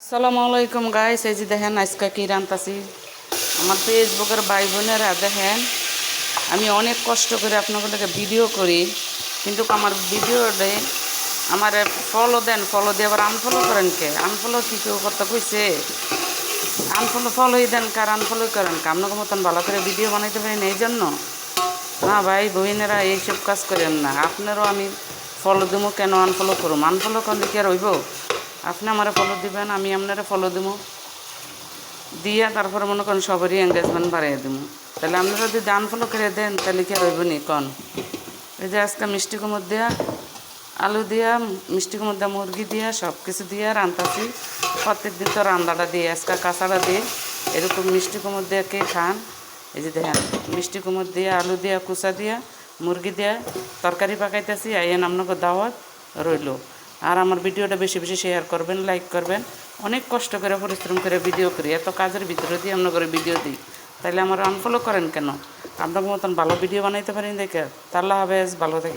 আসসালামু আলাইকুম গাইস, এই যে দেখেন আজকে কি রান্তাছি। আমার ফেসবুকের ভাই বোনেরা দেখেন, আমি অনেক কষ্ট করে আপনাদেরকে ভিডিও করি, কিন্তু আমার ভিডিওতে আমার ফলো দেন, ফলো দিয়ে আবার আনফলো করেন কে? আনফলো কি কেউ করতে কইছে? আনফলো ফলোই দেন কার, আনফলো করেন কে? আপনাকে মতন ভালো করে ভিডিও বানাইতে পারেন এই জন্য না ভাই বোনেরা, এইসব কাজ করেন না। আপনারও আমি ফলো দেবো কেন, আনফলো করুম? আনফলো করলে কি আর হইব? আপনি আমারে ফলো দিবেন, আমি আপনারে ফলো দেবো দিয়া তারপরে মনে করেন সবারই এঙ্গেজমেন্ট বাড়িয়ে দেবো। তাহলে আপনারা যদি আনফলো করে দেন তাহলে কি আর হইব নি কন? এই যে আজকে মিষ্টি কুমড় দিয়া, আলু দিয়া, মিষ্টি কুমড় দিয়া, মুরগি দিয়া, সব কিছু দিয়া রান্তাছি। প্রত্যেক দিন তো রান্নাটা দিয়ে, আজকে কাঁচাটা দিয়ে এরকম মিষ্টি কুমড় দিয়ে কে খান? এই যে দেখেন মিষ্টি কুমড় দিয়া, আলু দিয়া, কুচা দিয়া, মুরগি দিয়া তরকারি পাকাইতেছি। আইয়েন আপনাকে দাওয়াত রইল। আর আমার ভিডিওটা বেশি বেশি শেয়ার করবেন, লাইক করবেন। অনেক কষ্ট করে পরিশ্রম করে ভিডিও করি, এত কাজের ভিতরে দিয়ে আমরা করে ভিডিও দিই, তাইলে আমার আনফলো করেন কেন? আপনার মতন ভালো ভিডিও বানাইতে পারেন দেখে। তাল্লা হাফেজ, ভালো থেকে।